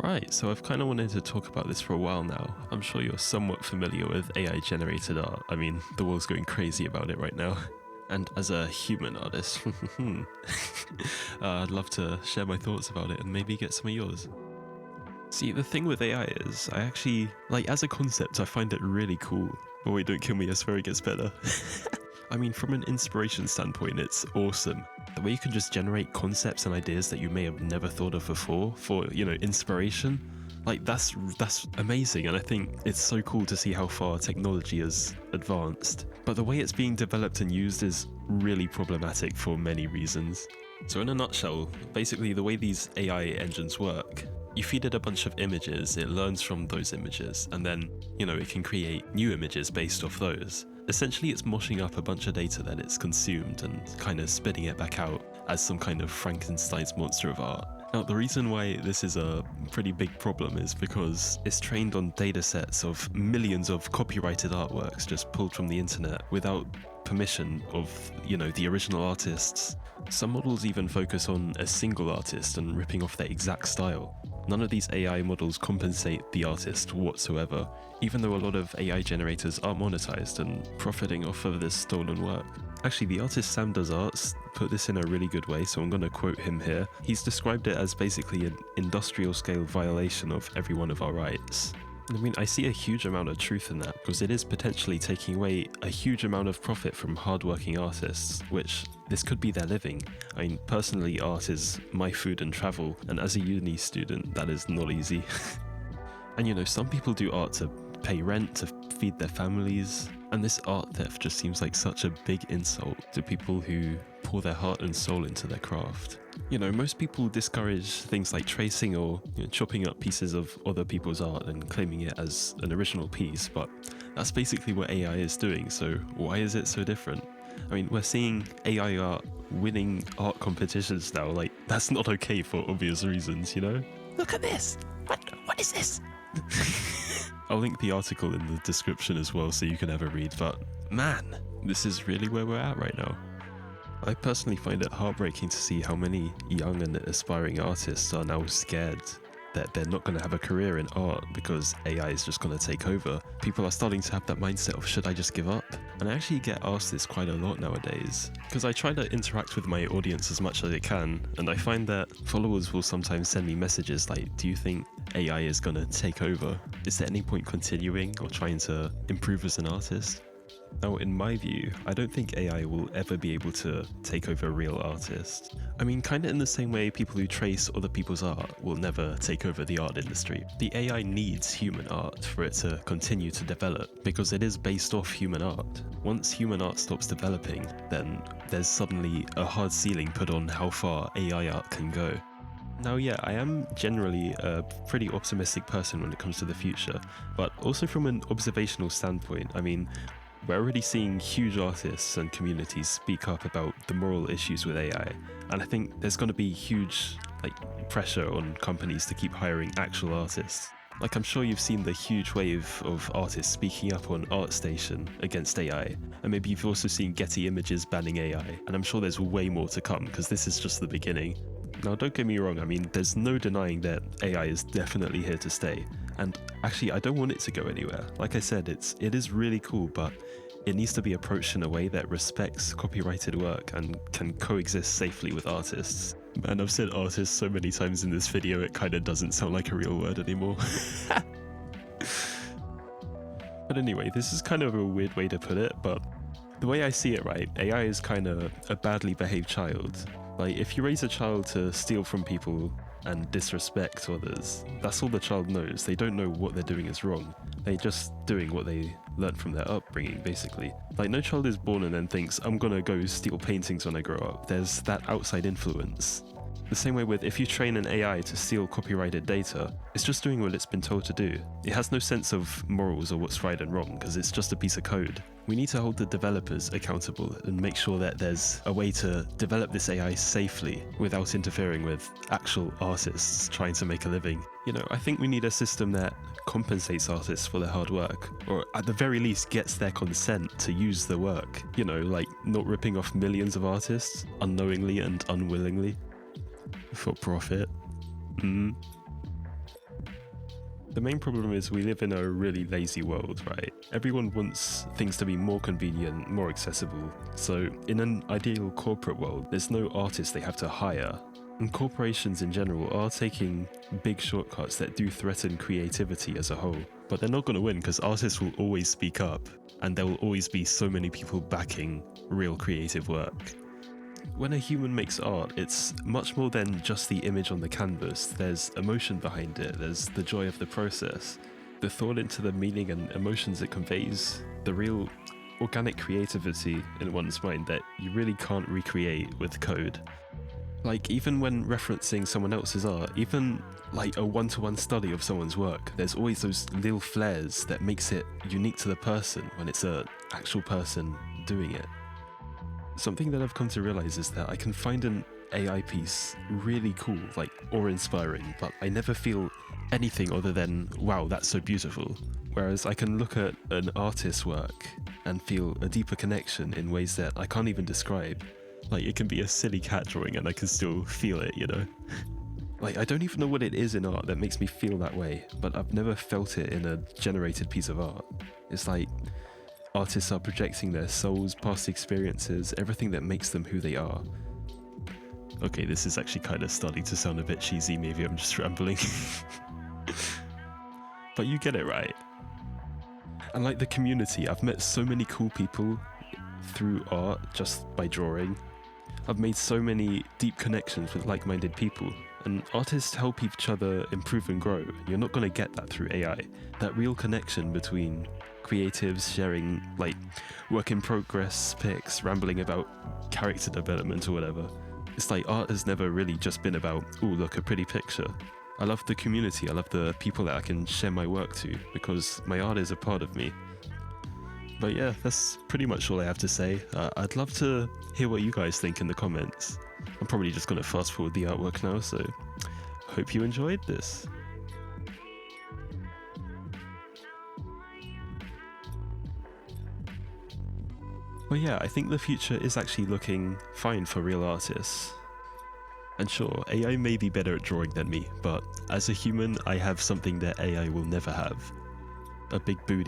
Right, so I've kind of wanted to talk about this for a while now. I'm sure you're somewhat familiar with AI generated art. I mean, the world's going crazy about it right now. And as a human artist, I'd love to share my thoughts about it and maybe get some of yours. See, the thing with AI is, I actually, as a concept, I find it really cool. But wait, don't kill me, I swear it gets better. I mean, from an inspiration standpoint, it's awesome. The way you can just generate concepts and ideas that you may have never thought of before for, inspiration. That's amazing, and I think it's so cool to see how far technology has advanced. But the way it's being developed and used is really problematic for many reasons. So in a nutshell, basically the way these AI engines work, you feed it a bunch of images, it learns from those images, and then, it can create new images based off those. Essentially, it's moshing up a bunch of data that it's consumed and kind of spitting it back out as some kind of Frankenstein's monster of art. Now, the reason why this is a pretty big problem is because it's trained on data sets of millions of copyrighted artworks just pulled from the internet without permission of, the original artists. Some models even focus on a single artist and ripping off their exact style. None of these AI models compensate the artist whatsoever, even though a lot of AI generators are monetized and profiting off of this stolen work. Actually, the artist Sam Does Arts put this in a really good way, so I'm going to quote him here. He's described it as basically an industrial scale violation of every one of our rights. I mean, I see a huge amount of truth in that, because it is potentially taking away a huge amount of profit from hardworking artists, which this could be their living. I mean, personally, art is my food and travel, and as a uni student, that is not easy. And some people do art to pay rent, to feed their families, and this art theft just seems like such a big insult to people who pour their heart and soul into their craft. Most people discourage things like tracing or chopping up pieces of other people's art and claiming it as an original piece, but that's basically what AI is doing, so why is it so different? I mean, we're seeing AI art winning art competitions now, that's not okay for obvious reasons, Look at this! What is this? I'll link the article in the description as well so you can have a read, but man, this is really where we're at right now. I personally find it heartbreaking to see how many young and aspiring artists are now scared that they're not going to have a career in art because AI is just going to take over. People are starting to have that mindset of, should I just give up? And I actually get asked this quite a lot nowadays, because I try to interact with my audience as much as I can, and I find that followers will sometimes send me messages like, do you think AI is going to take over? Is there any point continuing or trying to improve as an artist? Now, in my view, I don't think AI will ever be able to take over real artists. I mean, kind of in the same way people who trace other people's art will never take over the art industry. The AI needs human art for it to continue to develop, because it is based off human art. Once human art stops developing, then there's suddenly a hard ceiling put on how far AI art can go. Now, yeah, I am generally a pretty optimistic person when it comes to the future, but also from an observational standpoint, I mean, we're already seeing huge artists and communities speak up about the moral issues with AI, and I think there's going to be huge pressure on companies to keep hiring actual artists. I'm sure you've seen the huge wave of artists speaking up on ArtStation against AI, and maybe you've also seen Getty Images banning AI, and I'm sure there's way more to come because this is just the beginning. Now, don't get me wrong, I mean, there's no denying that AI is definitely here to stay. And actually, I don't want it to go anywhere. Like I said, it is really cool, but it needs to be approached in a way that respects copyrighted work and can coexist safely with artists. Man, I've said artists so many times in this video, it kind of doesn't sound like a real word anymore. But anyway, this is kind of a weird way to put it, but the way I see it, right, AI is kind of a badly behaved child. If you raise a child to steal from people and disrespect others, that's all the child knows. They don't know what they're doing is wrong. They're just doing what they learned from their upbringing, basically. No child is born and then thinks, I'm gonna go steal paintings when I grow up. There's that outside influence. The same way with if you train an AI to steal copyrighted data, it's just doing what it's been told to do. It has no sense of morals or what's right and wrong because it's just a piece of code. We need to hold the developers accountable and make sure that there's a way to develop this AI safely without interfering with actual artists trying to make a living. I think we need a system that compensates artists for their hard work, or at the very least gets their consent to use the work. Not ripping off millions of artists unknowingly and unwillingly for profit. The main problem is we live in a really lazy world, right? Everyone wants things to be more convenient, more accessible. So in an ideal corporate world, there's no artist they have to hire. And corporations in general are taking big shortcuts that do threaten creativity as a whole. But they're not going to win because artists will always speak up, and there will always be so many people backing real creative work. When a human makes art, it's much more than just the image on the canvas. There's emotion behind it, there's the joy of the process, the thought into the meaning and emotions it conveys, the real organic creativity in one's mind that you really can't recreate with code. Like, even when referencing someone else's art, even like a one-to-one study of someone's work, there's always those little flares that makes it unique to the person when it's an actual person doing it. Something that I've come to realize is that I can find an AI piece really cool, like, or inspiring, but I never feel anything other than, wow, that's so beautiful. Whereas I can look at an artist's work and feel a deeper connection in ways that I can't even describe. Like, it can be a silly cat drawing and I can still feel it, you know? Like, I don't even know what it is in art that makes me feel that way, but I've never felt it in a generated piece of art. It's like artists are projecting their souls, past experiences, everything that makes them who they are. Okay, this is actually kind of starting to sound a bit cheesy, maybe I'm just rambling. But you get it right. And like the community, I've met so many cool people through art just by drawing. I've made so many deep connections with like-minded people, and artists help each other improve and grow. You're not going to get that through AI. That real connection between creatives sharing like work in progress pics, rambling about character development or whatever. It's like art has never really just been about, oh, look, a pretty picture. I love the community, I love the people that I can share my work to, because my art is a part of me. But yeah, that's pretty much all I have to say. I'd love to hear what you guys think in the comments. I'm probably just going to fast forward the artwork now, so hope you enjoyed this. Well, yeah, I think the future is actually looking fine for real artists. And sure, AI may be better at drawing than me, but as a human, I have something that AI will never have. A big booty.